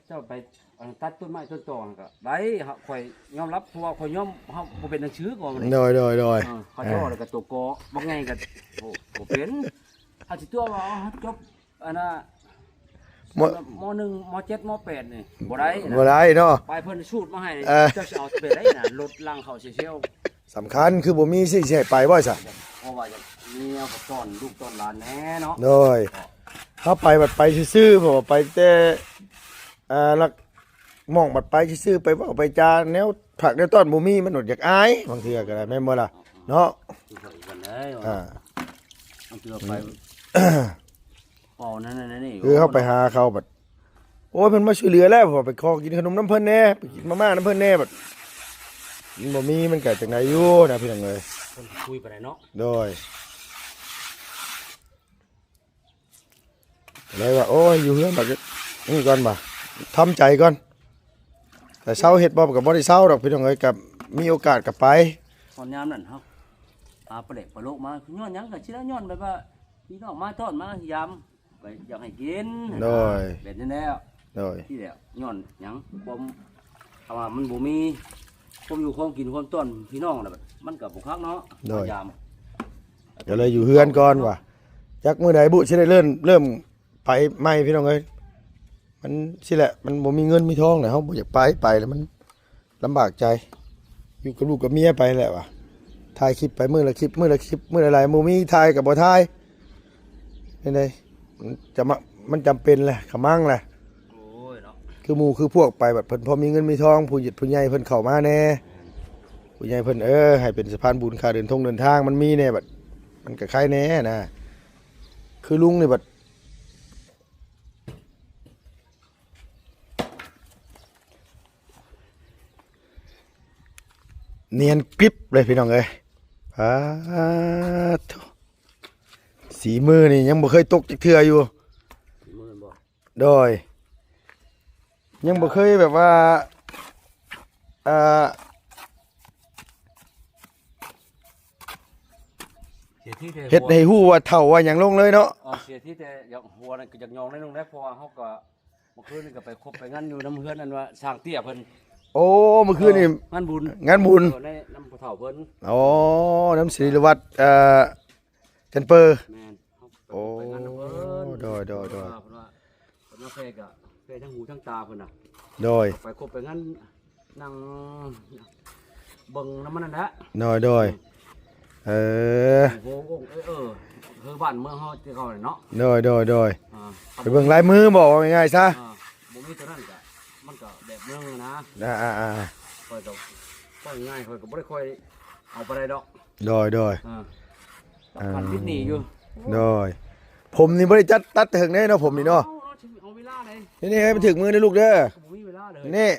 เจ้าไปตัดต้นไม้ต้นตอก็ได้ข่อยยอมรับเพราะว่าข่อยยอมเฮาบ่เป็นหนังสือก่อนมัน โดยเขาเจ้าแล้วก็ตัวกอบ่ไงก็บ่เป็นถ้าสิตัวว่าจบอันน่ะม.1ม.7ม.8นี่บ่ได้นะ บ่ได้เนาะ ไปเพิ่นสูตรมาให้เจ้าสิเอาไปได้น่ะรถลังเข้าเชี่ยว สำคัญคือบ่มีสิ่งสิให้ไปบ่ซะ เพราะว่าจะมีเอากับต้อนลูกต้อนหลานแน่เนาะ โดยเฮาไปบัดไปซื่อๆเพราะว่าไปแต่ลักมองบัดไปซื่อๆไปเว้าไปจาแนวผักแนวต้นบ่มีมันอดอยากอายบางเทื่อก็ได้แม่นบ่ล่ะเนาะ คือข่อยกันเลย อ่า มันเกือไปเป่านั่นนี่ คือเข้าไปหาเขาบัดโอ้ยเพิ่นมาช่วยเหลือแล้วเพราะว่าไปขอกินขนมน้ำเพิ่นแหน่ไปกินมาม่าน้ำเพิ่นแหน่บัดมันบ่มีมันก็จังไดอยู่นะพี่น้องเอ้ย เพิ่นคุยไปได้เนาะ โดยเลยว่าโอ้ยอยู่เฮือนบัดนี่ก่อนบ่ทำใจก่อนแต่เช้าเฮ็ดบ่ก็บ่ได้เช้าดอกพี่น้องเอ้ยกับมีโอกาสก็ไป ตอนยามนั้นเฮาปลาเล็กปลาโลกมาย้อนหยังก็สิได้ย้อนแบบว่าพี่น้องมาทอดมายำไปอยากให้กิน โดย แบบนี้แล้ว โดย ที่แล้วย้อนหยังบ่ถ้าว่ามันบ่มีความอยู่ความกินความต้อนพี่น้องน่ะมันก็บ่คักเนาะยาม ก็เลยอยู่เฮือนก่อนว่ะจักมื้อใดบุสิได้เริ่มไปใหม่พี่น้องเอ้ยมันสิแหละมันบ่มีเงินมีทองน่ะเฮาบ่อยากไปแล้วมันลำบากใจอยู่กับลูกกับเมียไปแหละว่ะถ่ายคลิปไปมื้อละคลิปมื้อละหลายๆบ่มีถ่ายก็บ่ถ่ายนี่ไดมันจำเป็นแหละขะมั่งแหละ โอ้ยเนาะ คือหมู่คือพวกไปแบบเพิ่นพอมีเงินมีทองผู้หยิดผู้ใหญ่เพิ่นเข้ามาแน่ผู้ใหญ่เพิ่นให้เป็นสะพานบุญค่าเดินทางมันมีแน่บัดมันก็คล้ายแน่นะคือลุงนี่บัดเนียนกริบเลยพี่น้องเอ้ยโถ่สีมือนี่ยังบ่เคยตกจักเทื่ออยู่ มื้อบ่ โดยยังบ่เคยแบบว่าเสียที่แต่ เฮ็ดให้ฮู้ว่าเฒ่าว่าหยังลงเลยเนาะ เสียที่แต่อยากหัวนั่นก็อยากยองได้ลงได้เพราะว่าเฮาก็เมื่อคืนนี่ก็ไปคบไปงานอยู่น้ำเฮือนนั่นว่าสร้างเตี้ยเพิ่น โอ้เมื่อคืนนี่ งานบุญ งานบุญ ในน้ำผู้เฒ่าเพิ่น อ๋อน้ำศิริวัตรจันเปอร์ แม่นเฮา โอ้ ไปงานน้ำเพิ่น โดย เพิ่นว่าเพิ่นมาแพกะแพทั้งหูทั้งตาเพิ่นน่ะ โดย ไปคบไปงานนั่งเบิ่งน้ำมันนั่นแหละ โดยเออ โอ้โหคือบ้านเมืองเฮาที่เขาเนาะ โดย อ่า ไปเบิ่งลายมือบอกว่าง่ายๆซะ บ่มีตัวนั้นก็มันก็แบบเมืองนะ ค่อยก็ง่ายค่อยก็บ่ได้ค่อยเอาไปได้ดอก โดย มันพิษหนีอยู่ ผมนี่บ่ได้ตัดถึงแน่เนาะผมนี่เนาะ เอาเวลาเลย นี่ให้มันถึงมือได้ลูกเด้อ บ่มีเวลาเลย นี่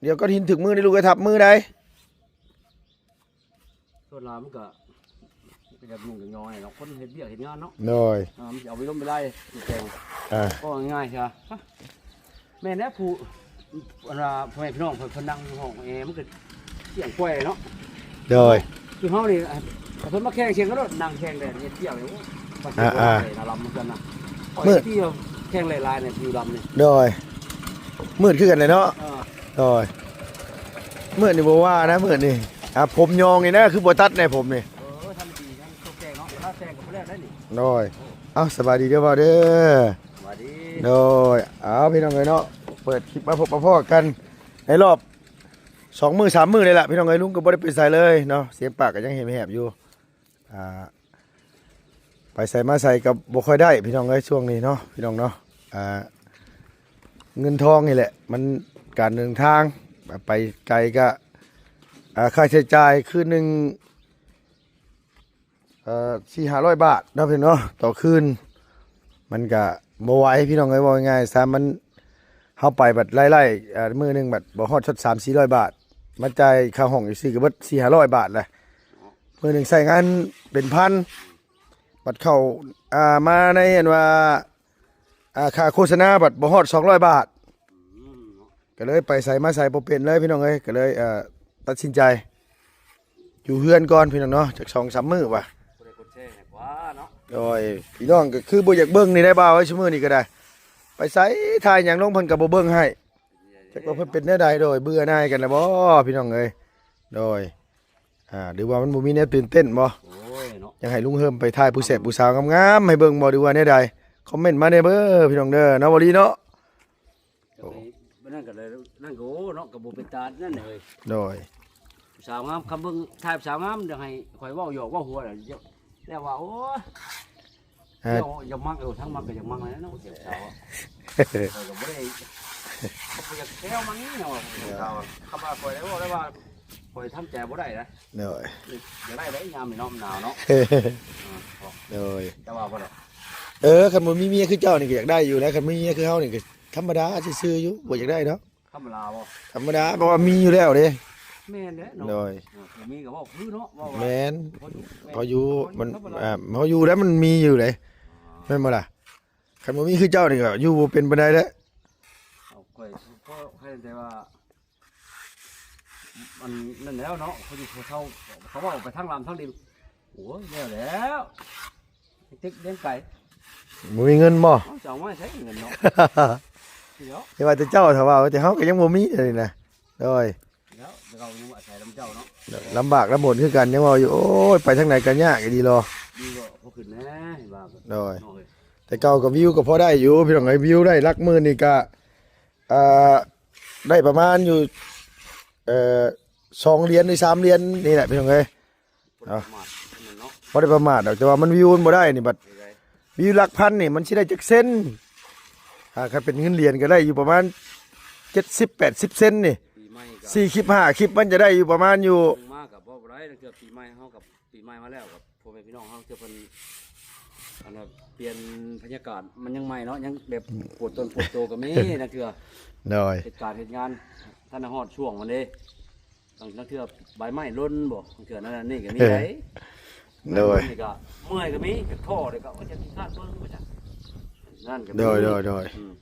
เดี๋ยวก็หินถึงมือได้ลูกก็ทับมือได้ ส่วนลามันก็จะยุ่งกับยอยเนาะคนเฮ็ดเบี้ยเฮ็ดงานเนาะ โดย มันเอาไปล้มไปไล่แกง อ่า ก็ง่ายใช่ป่ะแม่แน่ผู้พ่อแม่พี่น้องเพิ่นนั่งอยู่ห้องแอร์มันก็เสียงป่วยเนาะ โดย คือเฮานี่เพิ่นมาแข่งเสียงกันเนาะนั่งแข่งได้เฮ็ดเที่ยวอยู่ลำเหมือนกันนะที่แข่งหลายๆเนี่ยอยู่ลำนี่ โดยมืดขึ้นกันเลยเนาะโดยมืดนี่บ่ว่านะมืดนี่ผมยองนี่นะคือบ่ตัดในผมนี่ ทำดีงั้นเขาแข่งเนาะถ้าแข่งก็บ่ได้ได้นี่ โดยสบายดีเด้อบ่าวเด้อ สวัสดี โดยพี่น้องเอ้ยเนาะเปิดคลิปมาพบมาพ่อกันในรอบ2 มื้อ 3 มื้อเลยล่ะพี่น้องเอ้ยลุงก็บ่ได้ไปใส่เลยเนาะเสียงปากก็ยังแหบๆอยู่ไปใส่มาใส่ก็บ่ค่อยได้พี่น้องเอ้ยช่วงนี้เนาะพี่น้องเนาะเงินทองนี่แหละมันการเดินทางไปไกลก็ค่าใช้จ่ายคืนหนึง400-500 บาทเนาะพี่น้องเนาะต่อคืนมันก็บ่ไหวพี่น้องเอ้ยว่าง่ายๆซะมันเฮาไปบัดไล่ๆมื้อหนึงบัดบ่ฮอดชด3-400 บาทมาจ่ายค่าห้องอยู่ซื่อก็เบิด400-500 บาทแหละมื้อหนึงใช้งานเป็นพันบัดเข้ามาในเห็นว่าค่าโฆษณาบัดบ่ฮอด200 บาทก็เลยไปใส่มาใส่บ่เป็นเลยพี่น้องเอ้ยก็เลยตัดสินใจอยู่เฮือนก่อนพี่น้องเนาะจัก 2-3 มื้อว่ะ กดแชร์กว่าเนาะ โดยพี่น้องก็คือบ่อยากเบิ่งนี่ได้บ่าวไว้ชั่วมื้อนี้ก็ได้ ไปไสถ่ายหยังลงเพิ่นก็บ่เบิ่งให้จักว่าเพิ่นเป็นแนวใดโดยเบื่อหน่ายกันแล้วบ่พี่น้องเอ้ยโดยหรือว่ามันบ่มีแนวตื่นเต้นบ่ โอ้ยเนาะ อยากให้ลุงเฮิมไปถ่ายผู้แซ่บผู้สาวงามๆให้เบิ่งบ่หรือว่าแนวใดคอมเมนต์มาได้เด้อพี่น้องเด้อเนาะบ่ลีเนาะ จะไปนั่นก็เลยนั่นก็โอ้เนาะก็บ่เป็นตานั่นเลย โดย สาวงามคำเบิ่งถ่ายสาวงามเดี๋ยวให้ข่อยเว้าหยอกเว้าหัวแล้วว่าโอ้ยเดี๋ยวอย่ามักทั้งมักก็อย่ามักเลยเนาะเสียสาวข่อยก็บ่ได้เขาไปแซวมันนี่เนาะสาวคำว่าข่อยได้ว่าข่อยทำใจบ่ได้นะ โดย อย่าได้ได้ยามนี่เนาะหนาวเนาะ โดย แต่ว่าบ่ได้ คันบ่มีเมียคือเจ้านี่ก็อยากได้อยู่แล้วคันมีเมียคือเฮานี่ก็ธรรมดาซื่อๆอยู่บ่อยากได้เนาะ ธรรมดาบ่ ธรรมดาเพราะว่ามีอยู่แล้วเด้ แม่นเด้เนาะ โดย มีก็เว้าคือเนาะเว้า แม่น พออยู่ พออยู่มันพออยู่แล้วมันมีอยู่เลยแม่นบ่ล่ะคันบ่มีคือเจ้านี่ก็อยู่บ่เป็นปานใดแล้ว เอาข่อยก็ให้แต่ว่ามันนั่นแล้วเนาะเขาอยู่เขาว่าไปทางลำทางดินโอ้ยแล้วติ๊กเลี้ยงไก่ บ่มีเงินบ่ เอาจะเอาไม้ใช้เงินเนาะเดี๋ยว แต่ว่าแต่เจ้าถ้าว่าแต่เฮาก็ยังบ่มีเลยนะโดย เรายังอาศัยลำเจ้าเนาะ ลำบากลำบนคือกันยังว่าอยู่โอ้ยไปทางไหนก็ยากอีดีรอ ดีกว่าพวกขึ้นแน่บ้า โดยแต่เก่าก็วิวก็พอได้อยู่พี่น้องไอ้วิวได้หลักหมื่นนี่ก็ได้ประมาณอยู่2เหรียญหรือ3เหรียญนี่แหละพี่น้องเอ้ย เนาะ บ่ได้ประมาทดอกแต่ว่ามันวิวมันบ่ได้นี่บัดวิวหลักพันนี่มันสิได้จักเส้นถ้าเป็นเงินเหรียญก็ได้อยู่ประมาณ70-80 เซนนี่ ปีใหม่กับ 4คลิป5คลิปมันจะได้อยู่ประมาณอยู่ มากกับบ่ได้เกือบปีใหม่เฮากับปีใหม่มาแล้วกับพ่อแม่พี่น้องเฮาจะเป็นอันน่ะเปลี่ยนบรรยากาศมันยังใหม่เนาะยังแบบปวดต้นปวดโตก็มีนะเถื่อ โดย เหตุการณ์เหตุงานท่านน่ะฮอดช่วงมันเด้บางเทื่อใบไม้ล้นบ่บางเทื่อนั่นนี่ก็มีได้ โดย นี่ก็เมื่อยก็มีก็ท้อเลยก็ว่าจะคาดเบิ่งว่าจะนั่นก็มี โดย อืม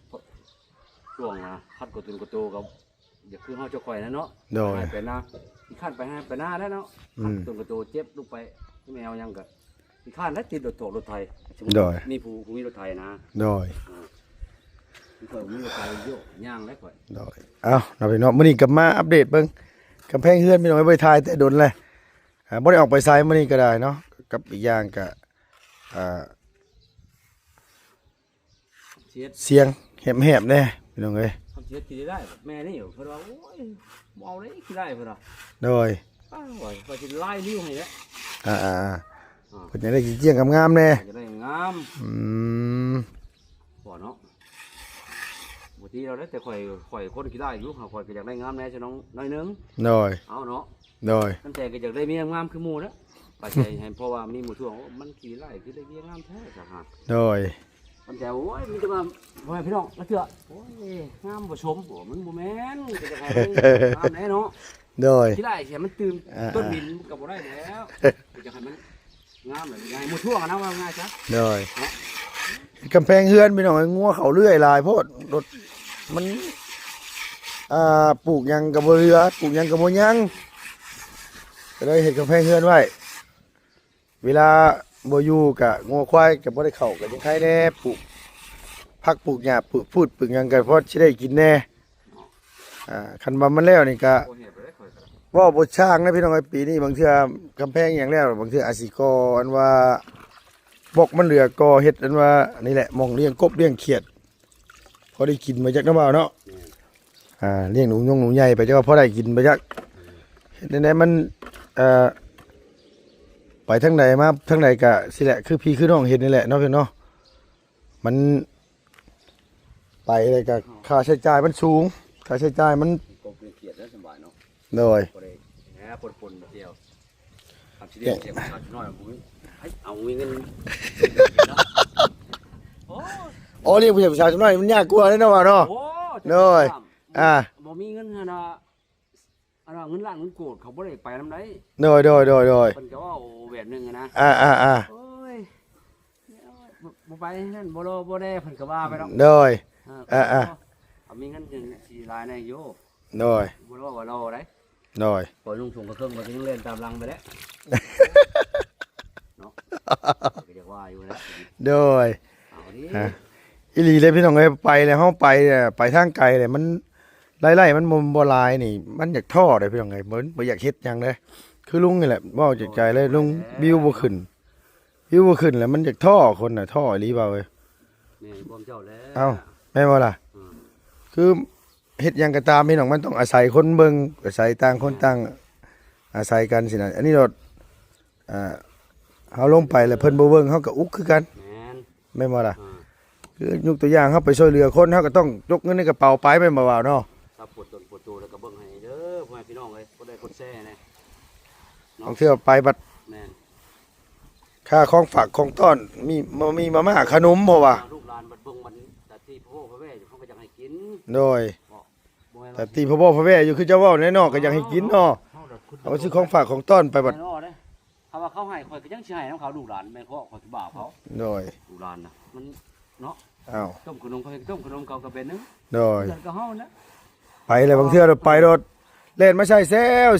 ช่วงนะคัดกดตุนกดโตก็อย่าคือเฮาเจ้าข่อยนะเนาะ โดย ให้ไปหน้าอีกขั้นไปให้ไปหน้าแล้วเนาะ อืม คัดกดตุนกดโตเจ็บลูกไปแมวยังก็อีกขั้นแล้วติดรถโถรถไทย โดย มีผู้มีรถไทยนะ โดย มีข่อยมีรถไทยโยกย่างแล้วข่อย โดยเอาเราไปเนาะมื้อนี้กลับมาอัปเดตเบิ่งกำแพงเฮือนพี่น้องไปถ่ายแต่โดนเลยบ่ได้ออกไปไสมื้อนี้ก็ได้เนาะกับอีกอย่างก็เสียด เสียงแหบๆแน่พี่น้องเอ้ย ทำเสียดกินได้แบบแม่นี่อยู่เพิ่นว่าโอ้ยบ่เอาเลยกินได้เพิ่นว่า โดย อ้าวว่าข่อยสิไล่นิ้วให้แล้ว เพิ่นจะได้เกี่ยงงามๆแน่ จะได้งาม อืม บ่เนาะบางทีเราได้แต่ข่อยคนกินได้อยู่ข่อยก็อยากได้งามแน่ใช่น้องน้อยนึง โดย เอาเนาะ โดย ตั้งแต่ก็อยากได้เมียงามคือหมู่นะไปใจให้เพราะว่ามีหมู่ช่วงมันขี่ไล่คือได้เมียงามแท้จ้ะฮะ โดย ตั้งแต่โอ้ยมีแต่ว่าพ่อแม่พี่น้องแล้วเถอะโอ้ยงามบ่ชมบ่มันบ่แม่นก็จะให้งามแน่เนาะ โดย ขี่ไล่แค่มันตื่นต้นดินมันก็บ่ได้แล้วก็จะให้มันงามเลยอยากให้หมู่ช่วงอะนะว่าง่ายจ้ะ โดยกำแพงเฮือนพี่น้องงัวเขาเลื่อยลายโพดรถมันปลูกหยังกับบ่เรือปลูกหยังกับบ่หยังก็เลยเฮ็ดกำแพงเฮือนไว้เวลาบ่อยู่กะงัวควายก็บ่ได้เข้าก็ยังใครแน่ปลูกผักปลูกหญ้าปลูกพืชปลูกหยังก็พอสิได้กินแน่คันว่ามันแล้วนี่ก็ โอ้เฮ็ดไปได้ข่อยก็ เว่าบ่ช่างนะพี่น้องไอ้ปีนี้บางเทื่อกำแพงอย่างแล้วบางเทื่ออาจสิก่ออันว่าบกมันเหลือก่อเฮ็ดอันว่านี่แหละหมองเลี้ยงกบเลี้ยงเขียดพอได้กินมาจากน้ำบ่าวเนาะเลี้ยงหนูใหญ่ไปจักว่าพอได้กินไปจักเฮ็ดได้มันไปทางไหนมาทางไหนก็สิแหละคือพี่คือน้องเฮ็ดนี่แหละเนาะพี่เนาะมันไปเลยก็ค่าใช้จ่ายมันสูงค่าใช้จ่ายมัน กบเกลียดแล้วสบายเนาะ โดย บ่ได้แหมปนๆเดียวทำสิเรียกเสียงประชาชนน้อยบ่มีเฮ้ยเอามีเงินโอ้ อ๋อเรียกผู้ใหญ่ประชาชนหน่อยมันยากกว่าเนาะว่าเนาะ โอ้ โดย บ่มีเงินหั่นน่ะอันว่าเงินล้านเงินโกดเขาบ่ได้ไปนำได โดย เพิ่นก็ว่าแบบนึงอะนะโอ้ยบ่ไปนั่นบ่รอบ่ได้เพิ่นก็ว่าไปดอก โดย เอามีเงินสิหลายในอยู่ โดย บ่รอบ่รอได้ โดย ปล่อยลุงส่งกระเครื่องมาถึงเล่นตามหลังไปแล้วเนาะก็จะว่าอยู่นะ โดย เอาดิ อีหลีเลยพี่น้องเอ้ยไปแล้วเฮาไปเนี่ยไปทางไกลเลยมันไล่ๆมันบ่หลายนี่มันอยากท้อได้พี่น้องเอ้ยบ่อยากเฮ็ดหยังเลยคือลุงนี่แหละเว้าจากใจเลยลุงวิวบ่ขึ้นแล้วมันอยากท้อคนน่ะท้ออีหลีเปล่าเอ้ย แม่บ่เจ้าแล้ว เอ้าแม่นบ่ล่ะ อืม คือเฮ็ดหยังก็ตามพี่น้องมันต้องอาศัยคนเบิ่งอาศัยต่างคนต่างอาศัยกันสินะอันนี้เราเฮาลงไปแล้วเพิ่นบ่เบิ่งเฮาก็อุกคือกัน แม่น แม่นบ่ล่ะ อ่า คือยกตัวอย่างเฮาไปช่วยเหลือคนเฮาก็ต้องยกเงินในกระเป๋าไปแม่นบ่ว่าเนาะ ถ้าปวดตนปวดตัวแล้วก็เบิ่งให้เด้อพ่อแม่พี่น้องเอ้ยบ่ได้กดแซ่นะ บางเทื่อไปบัด แม่น ค่าของฝากของต้อนมีมาม่าขนมบ่ว่า ลูกหลานบัดเบิ่งมันแต่ที่พ่อพ่อแม่อยู่เขาก็อยากให้กิน โดย บ่ให้ แต่ตีพ่อพ่อแม่อยู่คือเจ้าเว้าแน่เนาะก็อยากให้กินเนาะเอาซื้อของฝากของต้อนไปบัด แม่นเด้ถ้าว่าเขาให้ข่อยก็ยังสิให้นํเขาลูกหลานแม่นเขาข่อยสิบ่าวเขา โดย ลูกหลานน่ะมันเนาะ อ้าว ต้มขนมเขาต้มขนมเขาก็เป็นนึง โดย เดือนก็เฮานะ ไปเลยบางเทื่อเราไปรถเล่นมาใช่แ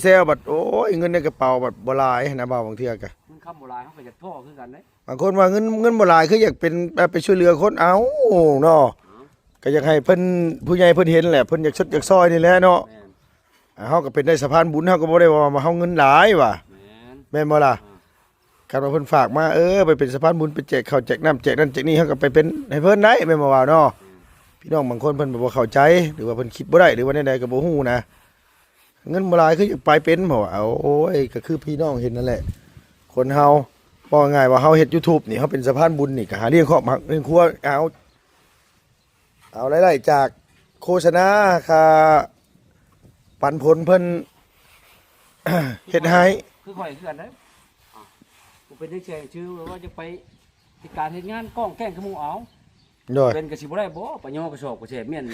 ซวบัดโอ้ยเงินในกระเป๋าบัดบ่หลายนะบ่าวบางเทื่อก็ มันคำโบราณเขาก็อยากพ่อคือกันเด้ บางคนว่าเงินบ่หลายคืออยากเป็นไปช่วยเหลือคนเอาเนาะก็อยากให้เพิ่นผู้ใหญ่เพิ่นเห็นแหละเพิ่นอยากชดอยากซอยนี่แหละเนาะ แม่น เฮาก็เป็นได้สะพานบุญเฮาก็บ่ได้ว่ามาเฮาเงินหลายว่ะ แม่น แม่นบ่ล่ะคันว่าเพิ่นฝากมาไปเป็นสะพานบุญไปแจกข้าวแจกน้ำแจกนั่นแจกนี่เฮาก็ไปเป็นให้เพิ่นได้แม่นบ่ว่าเนาะพี่น้องบางคนเพิ่นบ่เข้าใจหรือว่าเพิ่นคิดบ่ได้หรือว่าใดๆก็บ่ฮู้นะเงินบ่หลายคืออยากไปเป็นบ่ว่าเอาโอ้ยก็คือพี่น้องเห็นนั่นแหละคนเฮาบอกง่ายว่าเฮาเฮ็ด YouTube นี่เฮาเป็นสะพานบุญนี่ก็หาเลี้ยงครอบเลี้ยงครัวเอารายได้จากโฆษณาค่าปันผลเพิ่น เฮ็ดให้ คือข่อยคือกันเด้กูเป็นได้แชร์ชื่อว่าจะไปที่การเฮ็ดงานกล้องแกล้งขโมยเอา โดย เป็นก็สิบ่ได้บ่ปะย่อกระสอบกระเฉดเมียน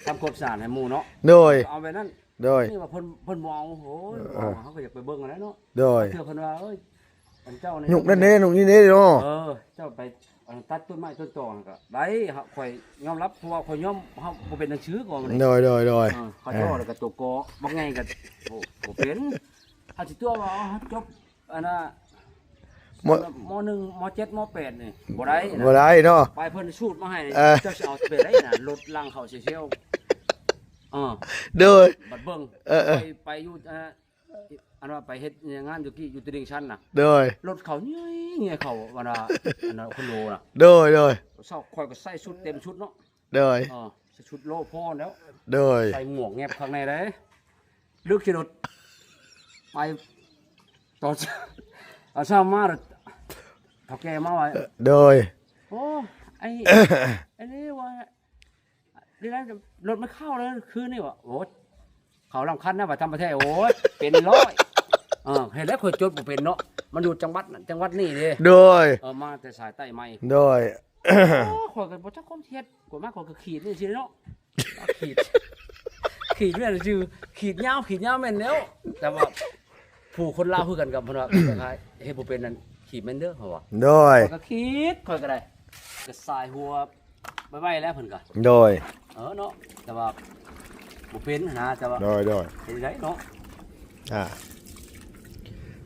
ทำความสะอาดให้หมู่เนาะ โดย เอาไว้นั่น โดย นี่ว่าเพิ่นบ่เอาโหยบ่เอาเขาก็อยากไปเบิ่งอันนั้นเนาะ โดย เทื่อเพิ่นว่าเอ้ยอันเจ้านี่ หยุกนั่นเด้หนุกนี่เด้เนาะ เจ้าไปตัดต้นไม้ต้นตอก็ได้ข่อยยอมรับเพราะว่าข่อยยอมเฮาบ่เป็นหนังสือก่อนมัน โดย เขาเจ้าแล้วก็ตัวกอบ่ไงก็บ่เป็นถ้าสิตัวว่าจบอันน่ะ ม มหนึ่งมเจ็ดมแปดนี่บ่ได้นะ บ่ได้เนาะ ไปเพิ่นสูตรมาให้ เจ้าสิเอาไปได้น่ะรถลังเขาเชี่ยวโดย บัดเบิ่งไปอยู่อันว่าไปเฮ็ดงานอยู่อยู่ตลิ่งชันน่ะ โดย รถเขาเงี้ยเขาว่าอันนั้นคนโลน่ะ โดย เช้าข่อยก็ใส่ชุดเต็มชุดเนาะ โดย ใส่ชุดโลพอแล้ว โดย ใส่หมวกแงบข้างในได้ลึกสิรถไปตอนเช้ามาเขาแก่มาว่า โดย โอ้ไอ้ นี่ว่าดีแล้วรถไม่เข้าเลยคืนนี่วะโอ้เขาลำคันนะว่าทำประเทศโอ้เป็นร้อยเห็นแล้วเคยจดบ่เป็นเนาะมันอยู่จังหวัดนี่เลย โดย มาแต่สายใต้ไม่ โดย ข่อยกันบ่จักคนเฮ็ดกว่ามากข่อยก็ขีดนี่สิเนาะขีดเนี่ยคือขีดยาวแม่นแล้วแต่ว่าผู้คนลาวคือกันกับเพิ่นว่าคล้ายเฮ็ดบ่เป็นนั่นขีดแม่นเด้อเขาว่า โดย ก็คิดค่อยก็ได้ก็สายหัวไว้แล้วเพิ่นก็ โดย เนาะแต่ว่าบ่เป็นนะแต่ว่า โดย เป็นไดเนาะ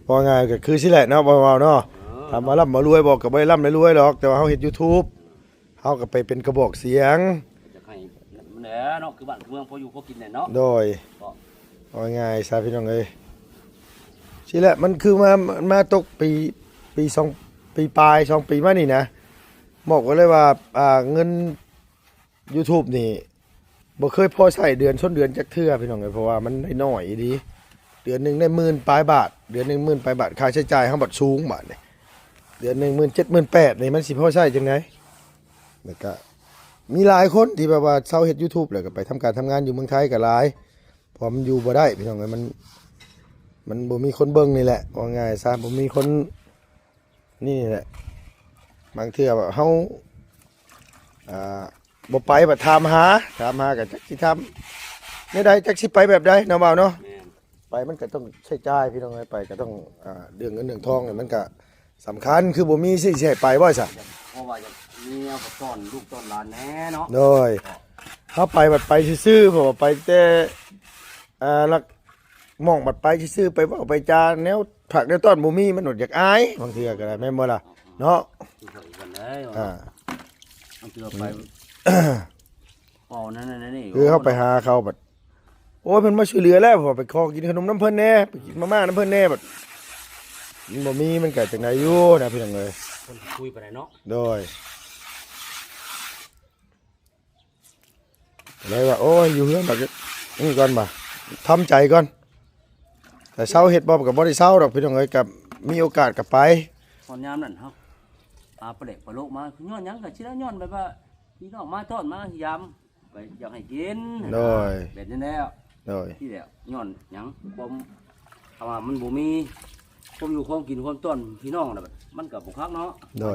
ว่าไงก็คือสิแหละเนาะบ่าวเนาะทำมาร่ำมารวยบอกก็บ่ได้ร่ำได้รวยหรอกแต่ว่าเฮาเฮ็ด YouTube เฮาก็ไปเป็นกระบอกเสียง จะให้มันแหละเนาะคือบ้านคือเมืองพออยู่พอกินแหละเนาะ โดยว่าไงซาพี่น้องเอ้ยสิแหละมันคือมาตกปี2ปีปลาย2ปีมานี่นะบอกไว้เลยว่าเงิน YouTube นี่บ่เคยพอใช้เดือนชนเดือนจักเทื่อพี่น้องเอ้ยเพราะว่ามันได้น้อยดีเดือนหนึงได้10,000ปลายบาทเดือนหนึง10,000ปลายบาทค่าใช้จ่ายเฮาบัดสูงบาทนี่เดือนหนึง17,000 18,000นี่มันสิพอใช้จังได๋แล้วก็มีหลายคนที่แบบว่าเซาเฮ็ด YouTube แล้วก็ไปทำการทำงานอยู่เมืองไทยก็หลายเพราะมันอยู่บ่ได้พี่น้องเอ้ยมันบ่มีคนเบิ่งนี่แหละว่าง่ายซะบ่มีคนนี่แหละบางเทื่อแบบเฮาบ่ไปบัดถามหาก็จักสิทำได้จักสิไปแบบใดเนาะบ่าวเนาะ แม่น ไปมันก็ต้องใช้จ่ายพี่น้องเอ้ยไปก็ต้องเรื่องเงินเรื่องทองเนี่ยมันก็สำคัญคือบ่มีสิสิให้ไปบ่ซะ เพราะว่าจะมีแนวกับต้อนลูกต้อนหลานแน่เนาะ โดยเฮาไปบัดไปซื่อๆเพราะว่าไปแต่ลักมองบัดไปซื่อๆไปเว้าไปจาแนวผักแนวต้อนบ่มีมันอดอยากอายบางเทื่อก็ได้แม่นบ่ล่ะเนาะ คือเขาอีกกันเลย อ่า มันคือไป อ๋อนั่นนี่ คือเขาไปหาเขาแบบโอ้ยเพิ่นมาช่วยเหลือแล้วพอไปขอกินขนมน้ำเพิ่นแน่ไปกินมาม่าน้ำเพิ่นแน่แบบมันบ่มีมันเกิดจากไหนอยู่นะพี่น้องเอ้ย คนคุยไปไหนเนาะ โดยเลยว่าโอ้ยอยู่เฮือนแบบนี่ก่อนบ่ทำใจก่อนแต่เช้าเฮ็ดบ่ก็บ่ได้เช้าดอกพี่น้องเอ้ยกับมีโอกาสก็ไป ตอนยามนั่นเฮาประเด็กประโลกมาย้อนหยังก็สิได้ย้อนแบบว่าพี่น้องมาต้อนมายามไปอยากให้กิน โดย แบบนี้แล้ว โดย ที่แล้วย้อนหยังความคำว่ามันบ่มีความอยู่ความกินความต้อนพี่น้องน่ะมันก็บ่คักเนาะ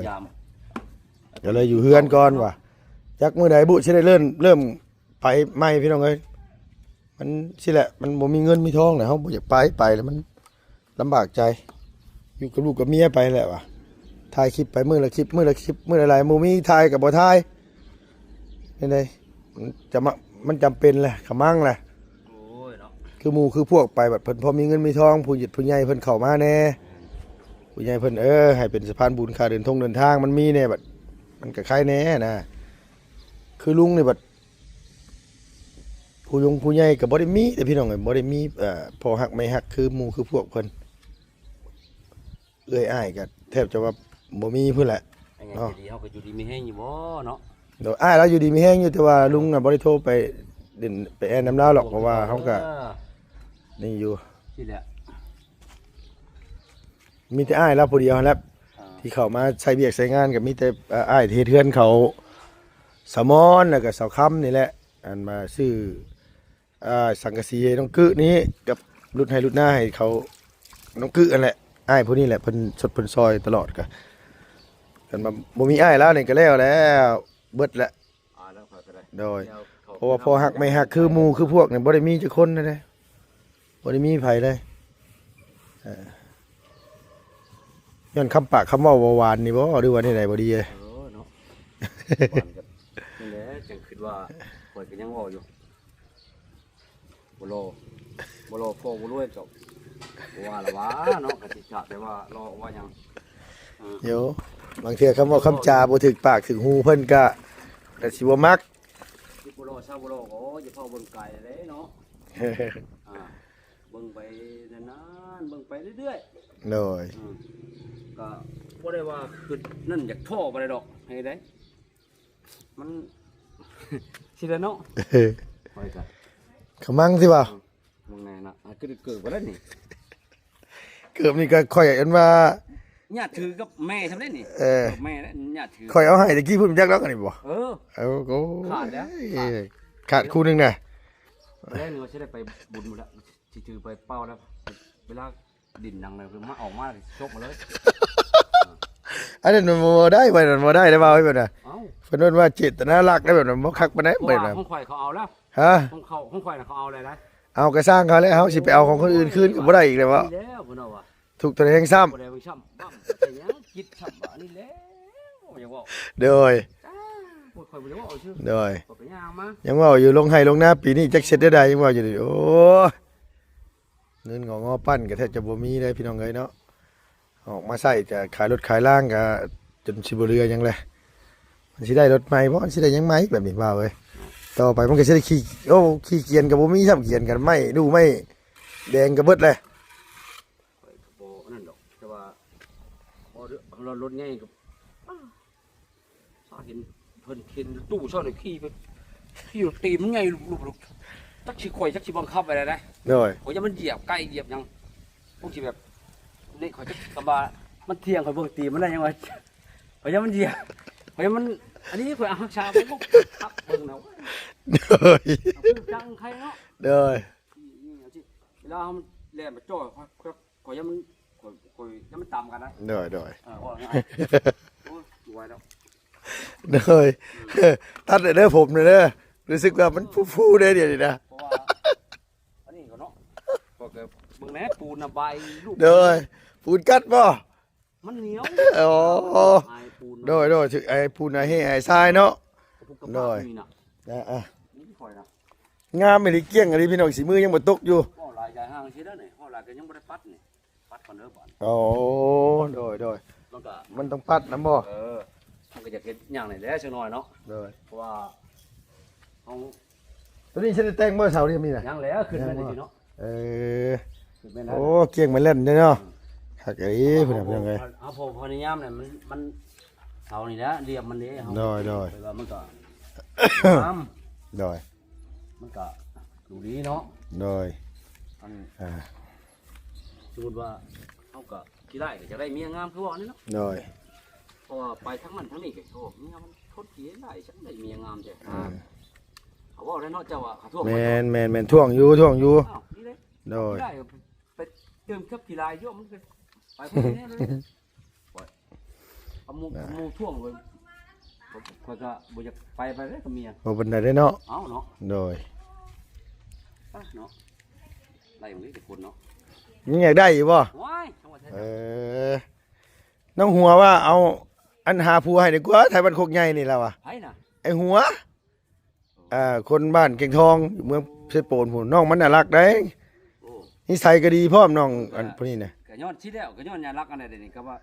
ยาม ก็เลยอยู่เฮือนก่อนว่ะจักมื้อใดบุสิได้เริ่มไปใหม่พี่น้องเอ้ยมันสิแหละมันบ่มีเงินมีทองน่ะเฮาบ่อยากไปแล้วมันลำบากใจอยู่กับลูกกับเมียไปแหละว่ะถ่ายคลิปไปมื้อละคลิปมื้อละหลายบ่มีถ่ายก็บ่ถ่ายนี่ไดมันจำเป็นแหละขมังแหละ โอ้ยเนาะ คือหมู่คือพวกไปแบบเพิ่นพอมีเงินมีทองผู้หยิดผู้ใหญ่เพิ่นเข้ามาแน่ผู้ใหญ่เพิ่นให้เป็นสะพานบุญค่าเดินทางมันมีแน่บัดมันก็คล้ายแน่นะคือลุงนี่บัดผู้ใหญ่ก็บ่ได้มีแต่พี่น้องเอ้ยบ่ได้มีพอฮักไม่ฮักคือหมู่คือพวกเพิ่นอ้ายก็แทบจะว่าบ่มีเพิ่นแหละ ไอ้ไงจะดีเฮาก็อยู่ดีมีแฮงอยู่บ่เนาะ เดี๋ยวอ้ายเราอยู่ดีมีแฮงอยู่แต่ว่าลุงน่ะบ่ได้โทรไปเด่นไปแอนน้ำลาวหรอกเพราะว่าเฮาก็นี่อยู่ ที่แหละ มีแต่อ้ายเราผู้เดียวแล้วที่เข้ามาใช้เวียกใช้งานก็มีแต่อ้ายที่เฮ็ดเฮือนเขาสมอนแล้วก็เสาค้ำนี่แหละอันมาซื้อสังกะสีให้น้องกึนี้กับรุ่นให้รุ่นหน้าให้เขาน้องกึอันแหละอ้ายผู้นี้แหละเพิ่นสดเพิ่นซอยตลอดก็กันมาบ่มีอ้ายแล้วนี่ก็แล้วเบิดแล้ว แล้วก็ได้ โดยเพราะว่าพอหักไม่หักคือหมู่คือพวกนี่บ่ได้มีจักคนนะเด้บ่ได้มีไผเลยย้อนคำปากคำเว้าบ่หวานนี่บ่หรือว่าที่ไหนบ่ดีเลย เนาะนี่แหละจังคิดว่าข่อยก็ยังเว้าอยู่บ่รอพ่อบ่รวยจบบ่ว่าละว่าเนาะก็สิจัดแต่ว่ารอว่าหยัง เดี๋ยวบางเทื่อคำเว้าคำจาบ่ถึกปากถึงหูเพิ่นก็สิบ่มัก สิบ่รอซาบ่รอโอ้อย่าเฝ้าเบิ่งไกลเลยเนาะเบิ่งไปนานๆเบิ่งไปเรื่อยๆ โดย ก็บ่ได้ว่าคือนั่นอยากท่อบ่ได้ดอกให้ได้มัน สิได้เนาะไปกัน ขมังสิบ่า มึงแน่นะคือเกิดบ่ได้นี่ เกือบนี่ก็ข่อยอันว่า ญาติถือกับแม่ทำได้นี่แม่แล้วญาติถือ ข่อยเอาให้ตะกี้เพิ่นจักแล้วกันนี่บ่ เอาโอ้ ขาดแล้ว ขาดคู่หนึงน่ะ แล้วนี่ว่าสิได้ไปบุญหมดแล้วสิถือไปเป้าแล้วเวลาดินนังเลยคือมาออกมาชกมาเลย อันนั้นมันบ่ได้ไปนั่นบ่ได้บ่าวให้เพิ่นน่ะ เอ้า เพิ่นว่าเจตนารักได้แบบนั้นบ่คักปานใด เพราะ เพิ่น ว่า น่ะ ของข่อยเขาเอาแล้ว ฮะ ของข่อยน่ะเขาเอาเลยนะ เอาก็สร้างเขาแล้วเฮาสิไปเอาของคนอื่นคืนก็บ่ได้อีกแล้วบ่ นี่แล้วเพิ่นเอาว่า ถูกตัวเองซ้ำ บ่ได้ไปช้ำปั๊มแต่ยังคิดช้ำบ่นี่แล้วอย่าว่า โดย ข่อยบ่ได้ว่าเอาชื่อ โดย ข่อยไปย่างมา ยังว่าอยู่ลงไห้ลงนาปีนี้จักเสร็จได้ใดยังว่าอยู่ดิโอ้ยเงินงอปั้นก็แทบจะบ่มีเลยพี่น้องเอ้ยเนาะออกมาใช้จะขายรถขายล่างก็จนสิบ่เหลือหยังเลยมันสิได้รถใหม่บ่มันสิได้หยังไหมแบบนี้ว่าเว้ยต่อไปมันก็สิได้ขี้เกียจก็บ่มีซ้ำเกียจกันไม่ดูไม่แดงก็เบิดเลย บ่นั่นดอกแต่ว่าพอเรารถง่ายกับเห็นเพิ่นเห็นตู้ซ่อนขี้ไปขี้ตีมันไงลูกจักสิข่อยจักสิบังคับไปได้ โดย ข่อยจะมันเหยียบใกล้เหยียบยังพวกสิแบบนี่ข่อยจะกำบามันเที่ยงข่อยเบิ่งตีมันได้ยังไงข่อยจะมันเหยียบข่อยมันอันนี้ข่อยเอาหักชาไปบ่ทับเบิ่งนะ โดย จังใครเนาะ โดย เวลามันแล่นมาจ่อยข่อยยังมันข่อยยังมันต่ำกันนะ โดย ว่าง่ายโอ้ยไหวแล้ว โดยตัดเด้อผมเด้อรู้สึกว่ามันฟูๆเด้อเดี๋ยวนี้นะ เพราะว่าอันนี้ก็เนาะก็เกิดเบิ่งแหน่ปูนน่ะใบลูก โดยปูนกัดบ่ มันเหนียว อ๋อ ไอ้ปูน โดยถึงไอ้ปูนไอ้ให้ไอ้ทรายเนาะ โดยนี่น่ะ อ่ะ นี่ข่อยนะ งามไม่ได้เกี้ยงอะไรพี่น้องสีมือยังบ่ตกอยู่ ห่อลายใหญ่ห่างสิเด้อนี่ห่อลายก็ยังบ่ได้ปัดนี่ปัดก่อนเด้อบ่อน โอ้โดย มันก็ มันต้องปัดน้ำบ่ มันก็จะเฮ็ดอย่างนี้แหละจังหน่อยเนาะ โดย เพราะว่า เอา ตัวนี้ฉันได้แต่งบ่เสาร์นี่มีน่ะ ยังแล้วขึ้นมาได้สิเนาะ เออ ขึ้นไปแล้ว โอ้เกียงมาเล่นเด้อเนาะคักเอ้ยเพิ่นน่ะเป็นจังไง เอาพอในยามเนี่ยมันเสานี่แหละเรียบมันนี่เฮา ได้ ไปว่ามันก็น้ำ โดย มันก็ดูดีเนาะ โดย อัน อ่า สมมุติว่าเฮาก็สิได้ก็จะได้เมียงามคือว่านี่เนาะ โดย เพราะว่าไปทั้งนั้นทั้งนี้ก็โอ้เมียมันทดเกียได้ฉันได้เมียงามจ้ะเขาบอกได้เนาะเจ้าว่าเขาทั่ว แม่นท่วงอยู่ อ้าวนี่เลย โดย ได้ไปเติมกับกีฬาเยอะมันก็ไปพวกนี้เลยเอามูท่วงเลยเขาก็บ่อยากไปเลยกับเมีย บ่เป็นไดเด้อเนาะ เอาเนาะ โดย เนาะไล่มันนี่แต่คนเนาะ ยังอยากได้อยู่บ่ ว้ายจังหวัดไทย เออน้องหัวว่าเอาอันหาผัวให้ดีกว่าไทยบ้านโคกใหญ่นี่แล้วอ่ะ ไผน่ะ ไอ้หัวคนบ้านเก่งทองอยู่เมืองเพชรโปนพุ่นน้องมันน่ารักได้ โอ้ นิสัยก็ดีพร้อมน้องอันพวกนี้น่ะ ก็ย้อนที่แล้วก็ย้อนยารักอันใดนี่ก็ว่า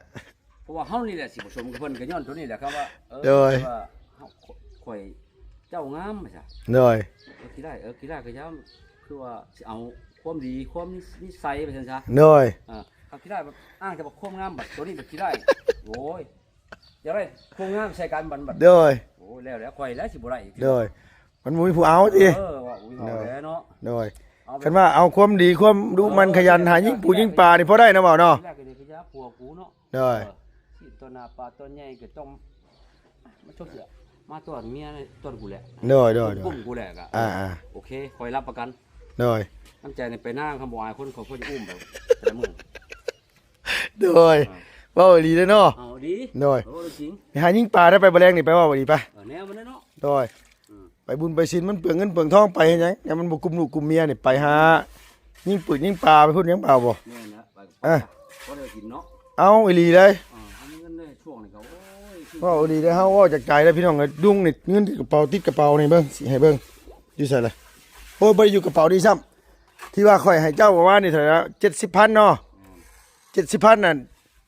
เพราะว่าเฮานี่แหละสิผสมกับเพิ่นก็ย้อนตัวนี้แหละครับว่าว่าเฮาข่อยเจ้างามว่าจ้ะ โดย กีฬาก็ย้ำคือว่าสิเอาความดีความนิสัยไปซั่นซะ โดย ครับกีฬาแบบอ้างจะบอกความงามบัดตัวนี้แบบกีฬาโอ้ยอย่าได้ความงามใส่กันบัด โดย โอ้ยแล้วข่อยแล้วสิบ่ได้อีก โดยมันบ่มีผู้เอาติ ว่าอุ้ยเอาแล้วเนาะ โดยคันว่าเอาความดีความดูมันขยันหายิ่งปูยิ่งปลานี่พอได้นะบ่เนาะ กีฬาก็ได้ก็ยาผัวกูเนาะ โดย ที่ตัวหน้าปลาตัวใหญ่ก็ต้องมาชกเสือมาตัวเมียตัวกูแหละ โดยโดย กุ้มกูแหละก็ อ่า โอเคคอยรับประกัน โดย น้ำใจในไปนั่งคำบอกอายคนเขาจะอุ้มแบบแต่ละมือ โดยเว้าดีเด้อเนาะ เอาดี โดย โอ้จริง หายิ่งปลาได้ไปบ่แรงนี่ไปว่าบ่ดีปะ แนวมันเนาะ โดยไปบุญไปศีลมันเปลืองเงินเปลืองทองไปเฮ็ดหยังอย่ามันบ่กุมลูกกุมเมียนี่ไปหายิ่งปืนยิ่งปลาไปพูดหยังเปล่าบ่ แม่นะไป อ่ะ ก็ได้กินเนาะ เอาอีหลีเลย ทำเงินได้ช่วงนี้ก็โอ้ย เว้าอีหลีเลยเฮาเว้าจากใจเลยพี่น้องเอ้ยดุ้งนี่เงินที่กระเป๋าติดกระเป๋านี่เบิ่งสิให้เบิ่งอยู่ไสล่ะโอ้ยบ่ได้อยู่กระเป๋านี่ซ้ำที่ว่าข่อยให้เจ้าว่านี่เท่าไหร่นะ70,000เนาะ70,000นั่น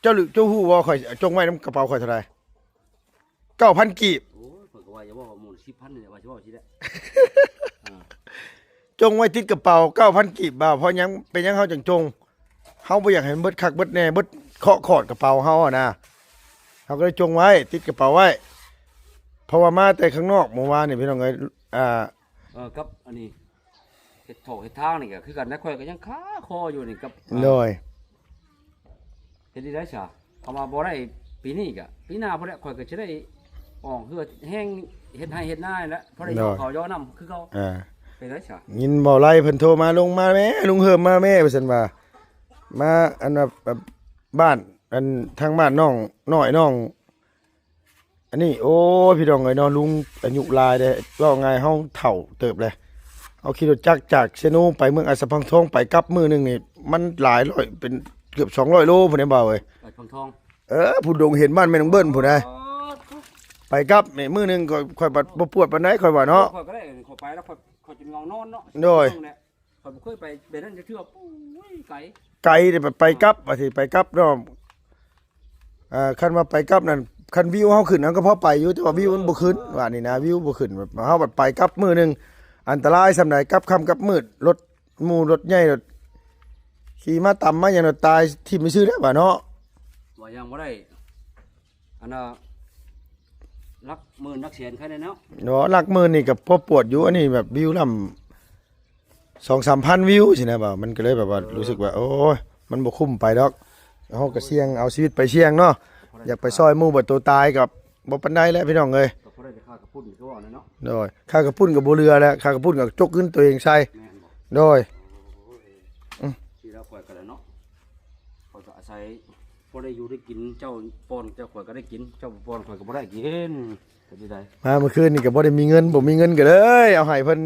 เจ้าหรือเจ้าฮู้ว่าข่อยจงไว้นำกระเป๋าข่อยเท่าไหร่9,000กีบ โอ้ยเพิ่นก็ว่าอย่าบอกว่าหมู่10,000นี่ว่าสิบอกสิได้ จงไว้ติดกระเป๋า9,000กีบบ่าวเพราะหยังเป็นหยังเฮาจังจงเฮาบ่อยากให้มันเบิดคักเบิดแน่เบิดเคาะขอดกระเป๋าเฮาอะนะเฮาก็เลยจงไว้ติดกระเป๋าไว้เพราะว่ามาแต่ข้างนอกเมื่อวานนี่พี่น้องเอ้ยกับอันนี้เฮ็ดโถเฮ็ดทางนี่ก็คือกันนะข่อยก็ยังค้าคออยู่นี่กับ โดย เฮ็ดได้ซะเอามาบ่ได้ปีนี้ก็ปีหน้าพุ่นแหละข่อยก็สิได้ออกคือแห้งเฮ็ดให้เฮ็ดนานี่แหละเพราะได้เขาย้อนนำคือเขาไปได้ซะ ยินบ่ไล่เพิ่นโทรมาลงมาแม่ลุงเฮิมมาแม่ว่าซั่นว่ามาอันแบบบ้านอันทางบ้านน้องน้อยน้องอันนี้โอ้พี่น้องเอ้ยเนาะลุงอายุหลายเด้ว่าไงเฮาเฒ่าเติบเลยเอาขี่รถจักรจากเซโนไปเมืองอัสสัมพังทองไปกลับมื้อนึงนี่มันหลายร้อยเป็นเกือบ200โลพุ่นได้บ่าวเอ้ย ไปทองทอง ผู้ดงเห็นบ้านแม่น้องเบิ้นพุ่นได้ไปกลับแม่มื้อนึงก็ค่อยบ่ปวดปานใดค่อยว่าเนาะ ข่อยก็ได้ข่อยไปแล้วข่อยจะเงานอนเนาะ โดย ข่อยบ่เคยไปแบบนั้นจะเทื่อปุ้ยไกล ไกลเด้ไปกลับว่าสิไปกลับเนาะคันว่าไปกลับนั่นคันวิวเฮาขึ้นนั้นก็พอไปอยู่แต่ว่าวิวมันบ่ขึ้นว่านี่นะวิวบ่ขึ้นแบบเฮาบัดไปกลับมื้อนึงอันตรายส่ำใดกลับค่ำกลับมืดรถหมู่รถใหญ่รถขี่มาต่ำมาหยังรถตายที่ไม่ซื้อได้บ่เนาะ ว่ายังบ่ได้อันน่ะรักหมื่นรักแสนใครได้เนาะ เนาะหลักหมื่นนี่ก็พอปวดอยู่อันนี้แบบวิวลำ 2-3,000 วิวสินะบ่ามันก็เลยแบบว่ารู้สึกว่าโอ้ยมันบ่คุ้มไปดอกเฮาก็เสี่ยงเอาชีวิตไปเสี่ยงเนาะอยากไปซอยหมู่บ่ตัวตายกับบ่ปานใดแล้วพี่น้องเอ้ย ก็พอได้จะค่ากระปุ่นคือว่าเนาะ โดยค่ากระปุ้นก็บ่เรือแล้วค่ากระปุ้นก็จกขึ้นตัวเองใส่ แม่นบ่ โดย ที่แล้วข่อยก็ได้เนาะข่อยก็อาศัยบ่ได้อยู่ได้กินเจ้าป้อนเจ้าข่อยก็ได้กินเจ้าป้อนข่อยก็บ่ได้กินก็สิได้ มาเมื่อคืนนี่ก็บ่ได้มีเงินบ่มีเงินก็เลยเอาให้เพิ่น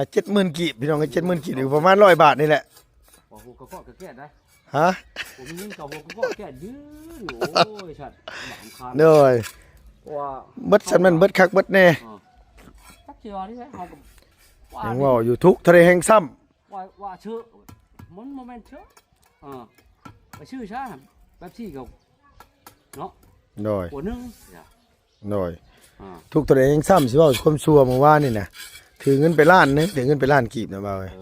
70,000กีบพี่น้องก็70,000กีบอยู่ประมาณ100 บาทนี่แหละ บ่ฮู้ก็ก็แก้ได้ ฮะ ผมยิงกับฮู้ก็แก้ยืนโอ้ยชัดหลังคา โดย ว่า เบิดซั่นมันเบิดคักเบิดแน่ จักสิว่านี่แหละเฮาก็ว่า ยังเว้าอยู่ทุกทะเลแห่งซ้ำ ว่าชื่อมันบ่แม่นชื่อไปชื่อชาแบบที่ก็เนาะ โดย หัวนึง โดย ทุกตัวเองซ้ำสิว่าความชั่วเมื่อวานนี่นะถือเงินไปล้านนึงถือเงินไปล้านกีบนะบ่าวเอ้ย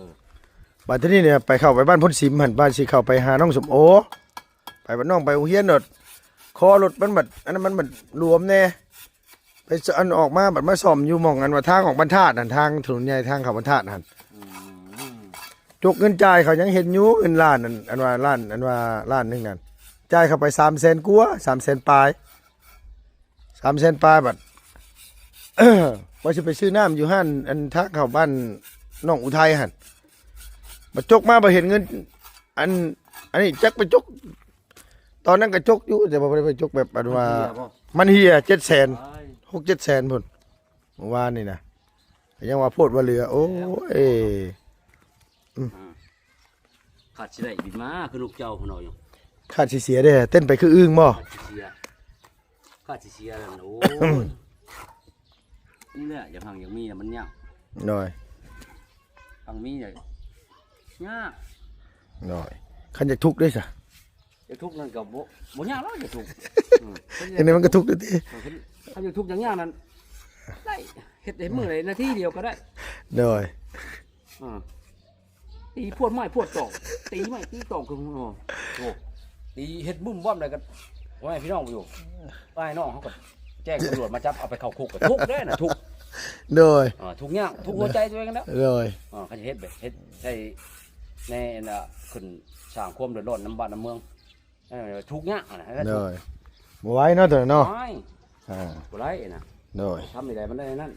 บัดทีนี้เนี่ยไปเข้าไปบ้านพ้นสิมหันบ้านสิเข้าไปหาน้องสมโอไปบ้านน้องไปโรงเรียนโดดคอรถมันบัดอันนั้นมันบัดรวมแน่ไปอันออกมาบัดมาซ่อมอยู่หม่องอันว่าทางออกบรรทัดนั่นทางถนนใหญ่ทางเข้าบรรทัดนั่นจกเงินจ่ายเขายังเห็นอยู่เงินล้านนั่นอันว่าล้านอันว่าล้านนึงนั่นจ่ายเข้าไป300,000กว่า300,000ปลาย300,000ปลายบัดว่าสิไปซื้อน้ำอยู่หั่นอันทางเข้าบ้านน้องอุทัยหั่นมาจกมาบ่เห็นเงินอันนี้จักไปจกตอนนั้นก็จกอยู่แต่บ่ได้ไปจกแบบอันว่ามันเฮีย700,000 6-700,000พุ่นเมื่อวานนี่นะยังว่าโพดว่าเรือโอ้ย ขาดสิได้บินมาคือลูกเจ้าพุ่นเอาอยู่ ขาดสิเสียเด้เต้นไปคืออึ้งบ่ ขาดสิเสียแล้วโอ้ยนี่แหละอย่างหังอย่างมีน่ะมันยาก หน่อย หังมีเนี่ยยาก หน่อยคันอยากทุกข์ด้วยซะ จะทุกข์นั่นก็บ่ยากแล้วจะทุกข์ อันนี้มันก็ทุกข์ด้วยติ ถ้าจะทุกข์อย่างยากนั้นได้เฮ็ดได้มื้อใดนาทีเดียวก็ได้ หน่อย ตีพวดไม้พวดตอกตีไม้ตีตอกคือโอ้ตีเฮ็ดบุ้มบ้อมอะไรกันว่าพี่น้องอยู่ป้ายน้องเขาก็แจ้งตำรวจมาจับเอาไปเข้าคุกก็ทุกได้น่ะทุก หน่อย ทุกอย่างทุกหัวใจตัวเองกันแล้ว หน่อย เขาจะเฮ็ดแบบเฮ็ดใช่ในน่ะขึ้นสร้างความเดือดร้อนน้ำบ้านน้ำเมืองทุกอย่างนะ หน่อยบ่ไหวเนาะตัวเนาะ ไม่บ่ไรน่ะ หน่อย ทำไม่ได้มันได้นั่น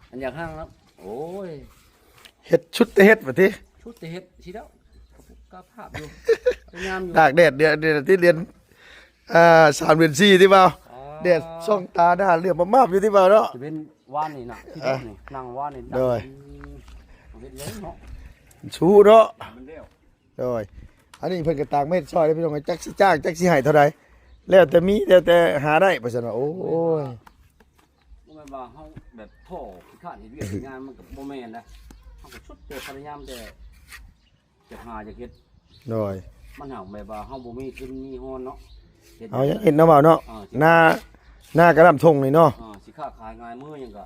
อันอย่างห้างแล้วโอ้ย เฮ็ดชุดแต่เฮ็ดบัดที ชุดเฮ็ดสิแล้วกาภาพอยู่งามอยู่ ตากแดดเดือนที่เรียน3เดือน4ที่เปล่าแดดส่องตาหน้าเหลือบมาบอยู่ที่เปล่าเนาะ จะเป็นว่านนี่น่ะที่นี่นั่งว่านนี่ โดย เฮ็ดเลยเนาะ ชูเนาะ มันเร็ว โดยอันนี้เพิ่นก็ต่างเม็ดซอยได้พี่น้องจักสิจ้างจักสิให้เท่าใดแล้วแต่มีแล้วแต่หาได้ว่าซั่นว่าโอ้ย บ่แม่นว่าเฮาแบบโถ่ขี้ข้านเฮ็ดเวียกเฮ็ดงานมันก็บ่แม่นนะเฮาก็ชุดแต่พยายามแต่จะหาจะเฮ็ด โดย มันหาแบบว่าเฮาบ่มีทุนมีฮ้อนเนาะ เอายังเห็นเนาะเปล่าเนาะหน้ากระลำทงนี่เนาะ สิค้าขายง่ายมื้อหยังก็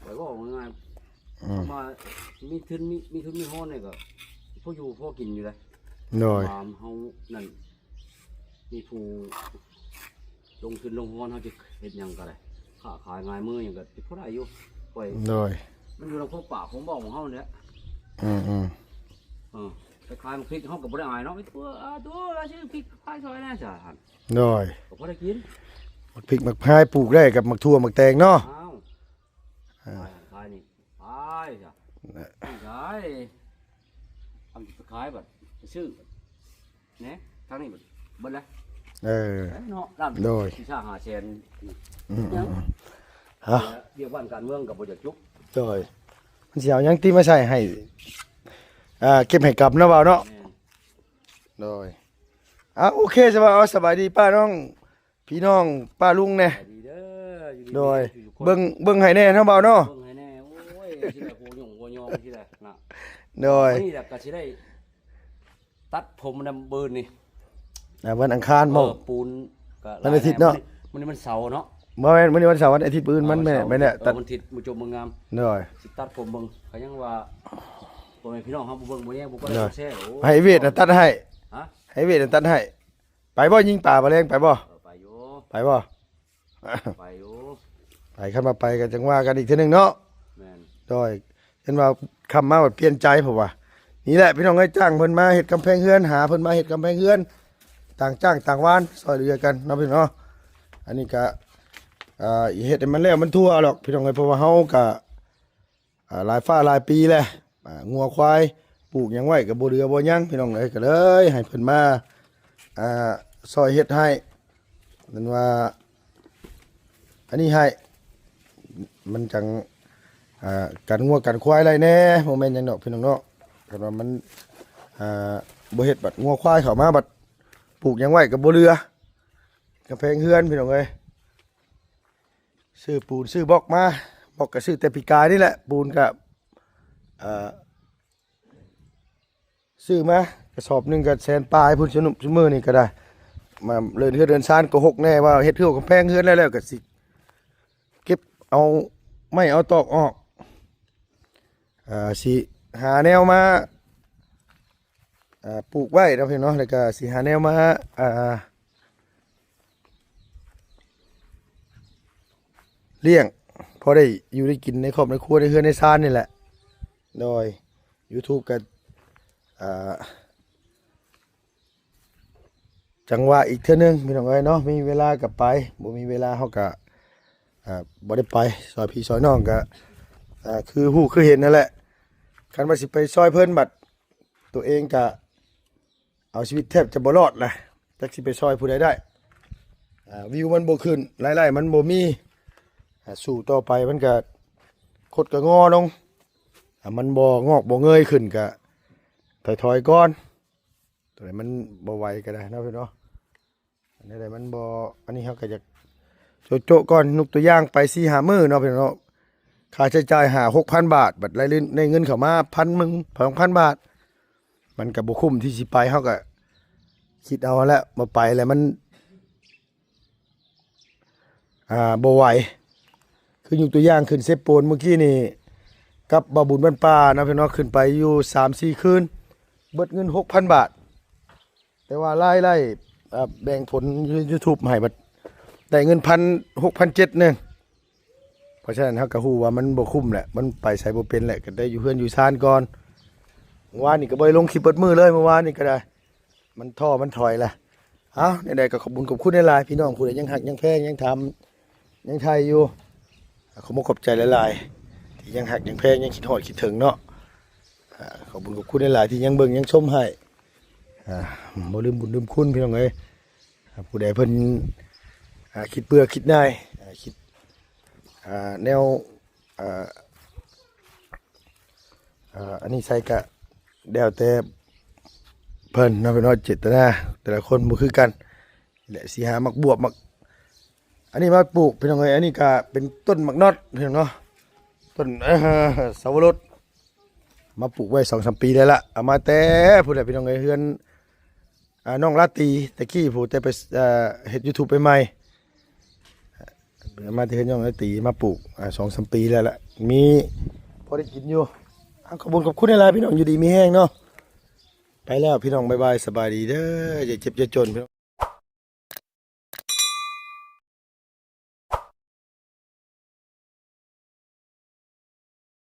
ไปว่าง่ายมามีทุนมีฮ้อนนี่ก็พออยู่พอกินอยู่เลย โดย ความเฮานั่นมีผู้ลงทุนลงฮ้อนเฮาจะเฮ็ดหยังก็ได้ค้าขายง่ายมื้อหยังก็สิพอได้อยู่ปล่อย โดย มันอยู่ในพวกปากของบ้องของเฮาเนี่ย อืม คล้ายๆมันพริกเฮาก็บ่ได้อายเนาะไอ้ตัวตัวเราชื่อพริกพายซอยแน่จ้ะหั่น โดย ก็บ่ได้กิน หมักพริกหมักพายปลูกได้กับหมักทั่วหมักแตงเนาะ อ้าวขายนี่ขายจ้ะขายทำขายแบบซื้อเนี่ยทางนี้แบบเบิดแล้ว เออ เนาะร้าน โดย ที่สร้างหาแสน ฮะ เรียกว่าการเมืองกับบ่จักจุก โดยมันสิเอาหยังที่มาใส่ให้เก็บให้กลับเนาะเปล่าเนาะ แม่น โดยโอเคสบายสบายดีป้าน้องพี่น้องป้าลุงแน่ ไปดีเด้ออยู่ โดย อยู่คน เบิ่งให้แน่เนาะเปล่าเนาะ เบิ่งให้แน่โอ้ยสิได้โหยงโหยองสิได้นะ โดย นี่แหละก็สิได้ตัดผมนำเบิร์นนี่ วันอังคารบ่ ปูนก็ วันอาทิตย์เนาะ มันเสาร์เนาะ มื้อนี้วันเสาร์วันอาทิตย์ปืนมันแม่แน่ตัด วันอาทิตย์มุจมเมืองงาม โดย สิตัดผมเบิ่งก็ยังว่าพ่อแม่พี่น้องเฮาบ่เบิ่งบ่แย่งบ่ก็ ได้ ได้แซ่โอ้ ให้เวทน่ะตัดให้ ฮะ ให้เวทน่ะตัดให้ไปบ่ยิงป่าบ่แรงไปบ่ ไปอยู่ ไปบ่ ไปอยู่ ไปคันมาไปก็จังว่ากันอีกเทื่อนึงเนาะ แม่น โดยเห็นว่าคำมาแบบเปลี่ยนใจผมว่านี่แหละพี่น้องเอ้ยจ้างเพิ่นมาเฮ็ดกำแพงเฮือนหาเพิ่นมาเฮ็ดกำแพงเฮือนต่างจ้างต่างวานซอยเหลือกันเนาะพี่น้องอันนี้ก็เฮ็ดให้มันแล้วมันทั่วหรอกพี่น้องเอ้ยเพราะว่าเฮาก็หลายฟ้าหลายปีแล้วงัวควายปลูกหยังไว้ก็บ่เดือบ่หยังพี่น้องเอ้ยก็เลยให้เพิ่นมาซอยเฮ็ดให้นั่นว่าอันนี้ให้มันจังกันงัวกันควายอะไรแน่โมเมนต์ยังดอกพี่น้องเนาะกันว่ามันบ่เฮ็ดบัดงัวควายเข้ามาบัดปลูกหยังไว้กับบ่เรือกำแพงเฮือนพี่น้องเอ้ยซื้อปูนซื้อบล็อกมาบล็อกก็ซื้อแต่ปีกายนี่แหละปูนก็ซื้อมากระสอบหนึงก็แสนปลายพุ่นสนุกมื้อนี่ก็ได้ มาเดินเฮือนเดินซานก็หกแน่ว่าเฮ็ดเฮือนกำแพงเฮือนแล้วก็สิเก็บเอาไม่เอาตอกออกสิหาแนวมาปลูกไว้นะพี่น้องแล้วก็สิหาแนวมาเลี้ยงพอได้อยู่ได้กินในครอบในครัวในเฮือนในซานนี่แหละโดย YouTube ก็จังหวะอีกเท่านึงพี่น้องเอ้ยเนาะมีเวลากับไปบ่มีเวลาเฮาก็บ่ได้ไปซอยพี่ซอยน้องก็คือฮู้คือเห็นนั่นแหละคันว่าสิไปซอยเพิ่นบัดตัวเองก็เอาชีวิตแทบจะบ่รอดนะจักสิไปซอยผู้ใดได้วิวมันบ่ขึ้นรายๆมันบ่มีสู้ต่อไปมันก็คดก็งอลงมันบ่งอกบ่เงยขึ้นก็ถอยๆก่อนตัวไหนมันบ่ไหวก็ได้นะพี่เนาะอันนี้มันบ่อันนี้เขาก็จะโจะก่อนนุกตัวอย่างไป4-5 มื้อเนาะพี่เนาะค่าใช้จ่าย6,000 บาทบัดรายในเงินเข้ามา1,000 บาทมันก็บ่คุ้มที่สิไปเขาก็คิดเอาแล้วมาไปแล้วมันบ่ไหวคืออยู่ตัวอย่างขึ้นเซฟโปนเมื่อกี้นี่กับบาบุญบ้านป่านะพี่น้องขึ้นไปอยู่ 3-4 คืนเบิดเงิน 6,000 บาทแต่ว่าไล่แบ่งผล YouTube ให้บัดได้เงิน6,700นึงเพราะฉะนั้นเฮาก็ฮู้ว่ามันบ่คุ้มแหละมันไปใช้บ่เป็นแหละก็ได้อยู่เฮือนอยู่ซานก่อนเมื่อวานนี่ก็บ่ได้ลงคลิปเบิดมื้อเลยเมื่อวานนี่ก็ได้มันท้อมันถอยละเอ้าใดๆก็ขอบคุณหลายๆพี่น้องผู้ใดยังฮักยังแพงยังทำยังไทยอยู่ขอบใจหลายๆที่ยังหักยังแพงยังคิดฮอดคิดถึงเนาะขอบคุณหลายๆที่ยังเบิ่งยังชมให้บ่ลืมบุญลืมคุณพี่น้องเอ้ยผู้ใดเพิ่นคิดเบื่อคิดได้คิดแนวอันนี้ใส่กะเดวแต่เพิ่นนะพี่น้องเจตนาแต่ละคนบ่คือกันแหละสิหามักบวบมักอันนี้มาปลูกพี่น้องเอ้ยอันนี้ก็เป็นต้นมักนอดพี่น้องเนาะต้นสาวรสมาปลูกไว้ 2-3 ปีได้ละเอามาแต่ผู้ใดพี่น้องเอ้ยเฮือนน้องลาตีตะกี้ผู้แต่ไปเฮ็ด YouTube ไปใหม่มาที่เฮือนน้องลาตีมาปลูก2-3 ปีแล้วล่ะมีพอได้กินอยู่ขอบคุณหลายๆพี่น้องอยู่ดีมีแห้งเนาะไปแล้วพี่น้องบ๊ายบายสบายดีเด้ออย่าเจ็บอย่าจนพี่น้อง